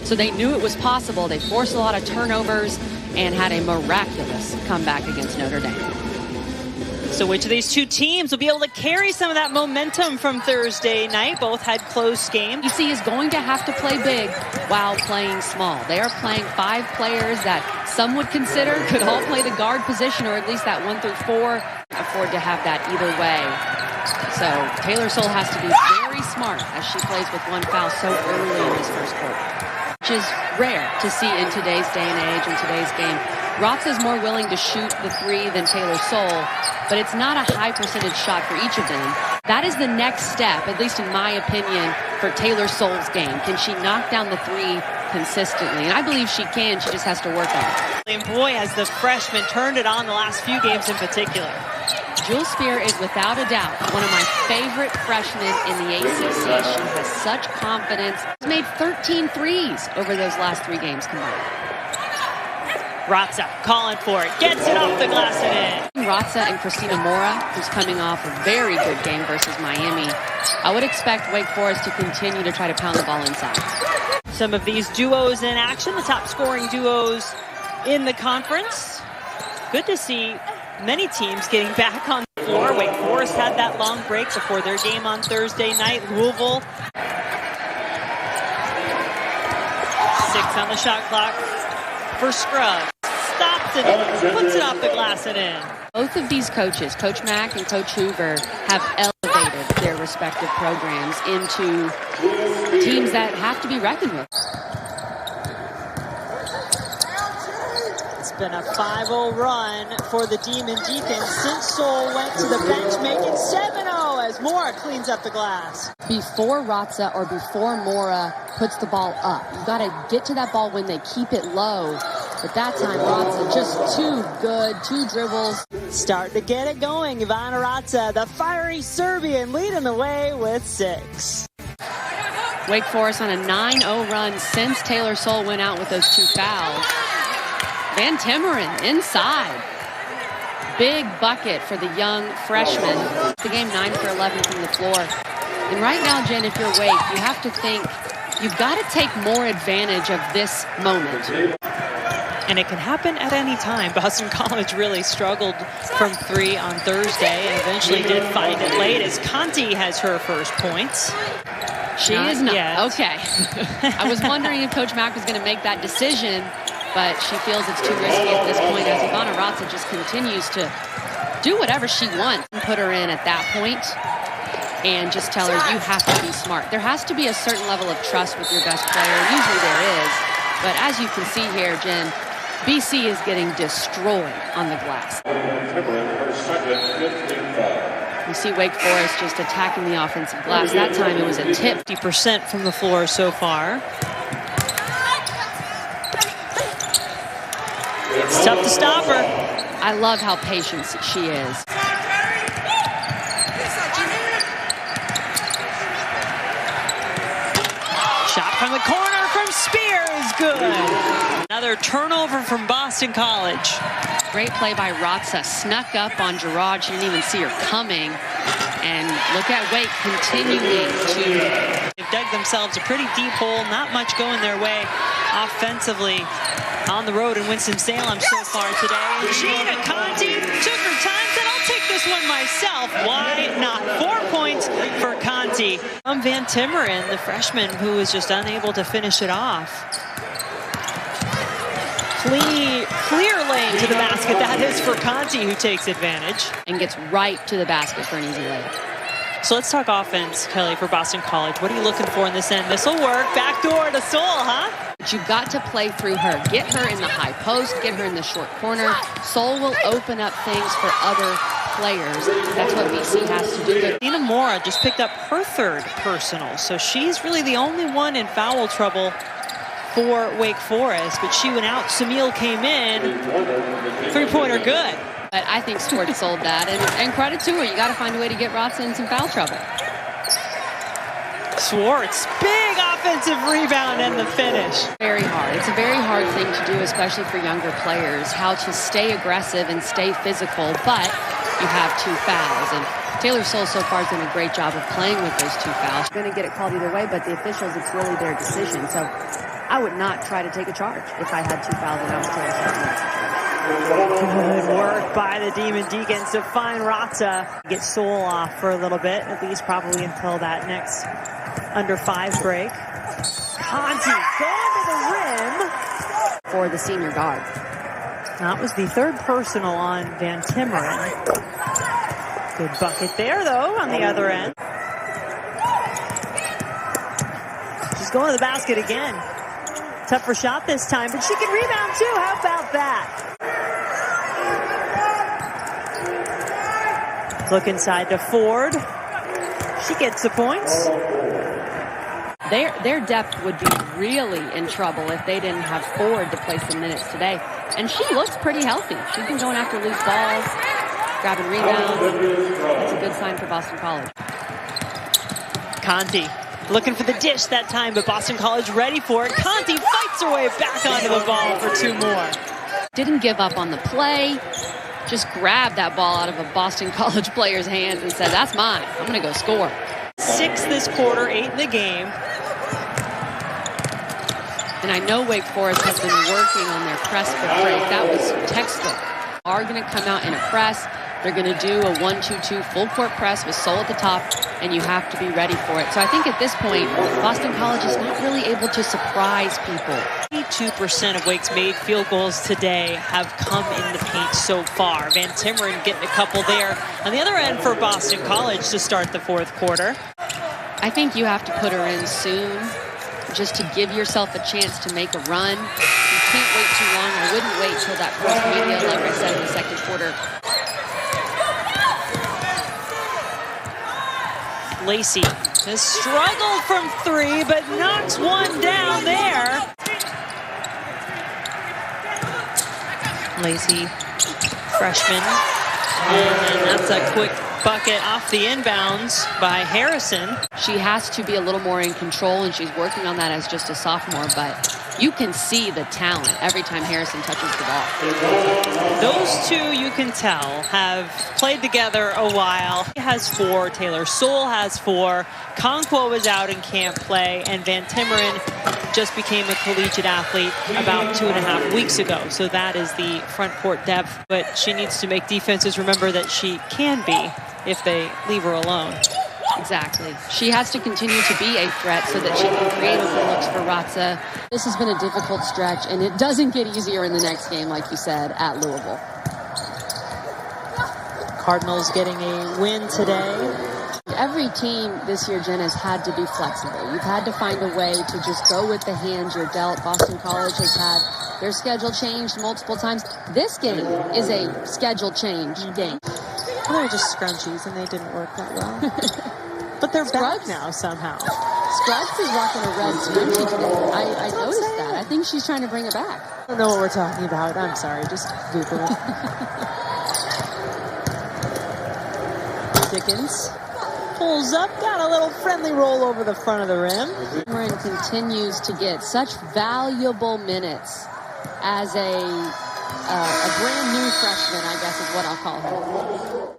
So they knew it was possible. They forced a lot of turnovers and had a miraculous comeback against Notre Dame. So which of these two teams will be able to carry some of that momentum from Thursday night? Both had close games. ACC is going to have to play big while playing small. They are playing 5 players that some would consider could all play the guard position, or at least that 1 through 4. Afford to have that either way. So Taylor Soule has to be very smart as she plays with 1 foul so early in this first quarter, which is rare to see in today's day and age, in today's game. Raca is more willing to shoot the 3 than Taylor Soule, but it's not a high percentage shot for each of them. That is the next step, at least in my opinion, for Taylor Soule's game. Can she knock down the 3 consistently? And I believe she can. She just has to work on it. And boy, has the freshman turned it on the last few games in particular. Jules Spear is without a doubt one of my favorite freshmen in the ACC. She has such confidence. She's made 13 threes over those last 3 games combined. Raca calling for it, gets it off the glass and in. Raca and Christina Mora, who's coming off a very good game versus Miami. I would expect Wake Forest to continue to try to pound the ball inside. Some of these duos in action, the top scoring duos in the conference. Good to see many teams getting back on the floor. Wake Forest had that long break before their game on Thursday night. Louisville. 6 on the shot clock for Scruggs. Stops it, puts it off the glass and in. Both of these coaches, Coach Mack and Coach Hoover, have elevated their respective programs into teams that have to be reckoned with. It's been a 5-0 run for the Demon Deacons since Soule went to the bench, making 7-0 as Mora cleans up the glass. Before Raca or before Mora puts the ball up, you got to get to that ball when they keep it low. But that time, Raca just too good, 2 dribbles. Starting to get it going. Ivana Raca, the fiery Serbian, leading the way with 6. Wake Forest on a 9-0 run since Taylor Soule went out with those 2 fouls. Van Timmeren inside. Big bucket for the young freshman. The game 9 for 11 from the floor. And right now, Jen, if you're Wake, you have to think you've got to take more advantage of this moment. And it can happen at any time. Boston College really struggled from 3 on Thursday and eventually did find it late as Conti has her first points. She is not. Yet. Okay. I was wondering if Coach Mack was going to make that decision, but she feels it's too risky at this point as Ivana Raca just continues to do whatever she wants and put her in at that point and just tell her you have to be smart. There has to be a certain level of trust with your best player. Usually there is. But as you can see here, Jen, BC is getting destroyed on the glass. You see Wake Forest just attacking the offensive glass. That time it was a tip. 50% from the floor so far. It's tough to stop her. I love how patient she is. Shot from the corner from Spear is good. Another turnover from Boston College. Great play by Raca. Snuck up on Gerard. She didn't even see her coming. And look at Wake continuing to... They've dug themselves a pretty deep hole. Not much going their way offensively on the road in Winston-Salem so far today. And Gina Conti took her time, said, I'll take this one myself. Why not? 4 points for Conti. Van Timmeren, the freshman who was just unable to finish it off. Clear lane to the basket. That is for Conti, who takes advantage. And gets right to the basket for an easy layup. So let's talk offense, Kelly, for Boston College. What are you looking for in this end? This will work. Backdoor to Soule, huh? But you've got to play through her. Get her in the high post. Get her in the short corner. Soule will open up things for other players. That's what BC has to do. Nina Mora just picked up her 3rd personal. So she's really the only one in foul trouble for Wake Forest, but she went out. Samil came in. 3-pointer good. But I think Sports sold that, and credit to her. You got to find a way to get Raca in some foul trouble. Swartz, big offensive rebound and the finish. Very hard. It's a very hard thing to do, especially for younger players, how to stay aggressive and stay physical, but you have 2 fouls. And Taylor Soule so far has done a great job of playing with those 2 fouls. Going to get it called either way, but the officials, it's really their decision. So I would not try to take a charge if I had 2 fouls and I was told to start minutes of charge. Good work by the Demon Deacons to find Raca. Get Soul off for a little bit, at least probably until that next under 5 break. Conti going to the rim for the senior guard. That was the 3rd personal on Van Timmeren. Good bucket there, though, on the other end. She's going to the basket again. Tougher shot this time, but she can rebound too. How about that? Look inside to Ford. She gets the points. Their depth would be really in trouble if they didn't have Ford to play some minutes today. And she looks pretty healthy. She's been going after loose balls, grabbing rebounds. That's a good sign for Boston College. Conti looking for the dish that time, but Boston College ready for it. Conti fights her way back onto the ball for 2 more. Didn't give up on the play. Just grabbed that ball out of a Boston College player's hands and said, that's mine. I'm going to go score. 6 this quarter, 8 in the game. And I know Wake Forest has been working on their press for break. That was textbook. Are going to come out in a press. They're going to do a 1-2-2 full court press with Soul at the top, and you have to be ready for it. So I think at this point, Boston College is not really able to surprise people. 82% of Wake's made field goals today have come in the paint so far. Van Timmeren getting a couple there on the other end for Boston College to start the 4th quarter. I think you have to put her in soon just to give yourself a chance to make a run. You can't wait too long. I wouldn't wait till that first media, like I said, in the 2nd quarter. Lacey has struggled from 3, but knocks one down there. Lacey, freshman. And that's a quick bucket off the inbounds by Harrison. She has to be a little more in control, and she's working on that as just a sophomore, but you can see the talent every time Harrison touches the ball. Those 2, you can tell, have played together a while. He has 4, Taylor Soul has 4, Conquo was out and can't play, and Van Timmeren just became a collegiate athlete about 2.5 weeks ago. So that is the front court depth, but she needs to make defenses remember that she can be if they leave her alone. Exactly. She has to continue to be a threat so that she can create open looks for Raca. This has been a difficult stretch, and it doesn't get easier in the next game, like you said, at Louisville. Cardinals getting a win today. Every team this year, Jen, has had to be flexible. You've had to find a way to just go with the hands you're dealt. Boston College has had their schedule changed multiple times. This game is a schedule change game. Well, they're just scrunchies, and they didn't work that well. But they're back now somehow. Scruggs is rocking a red scrunchie today. I noticed that. I think she's trying to bring it back. I don't know what we're talking about. I'm sorry. Just Google it. Dickens pulls up, got a little friendly roll over the front of the rim. Cameron continues to get such valuable minutes as a brand new freshman, I guess is what I'll call her.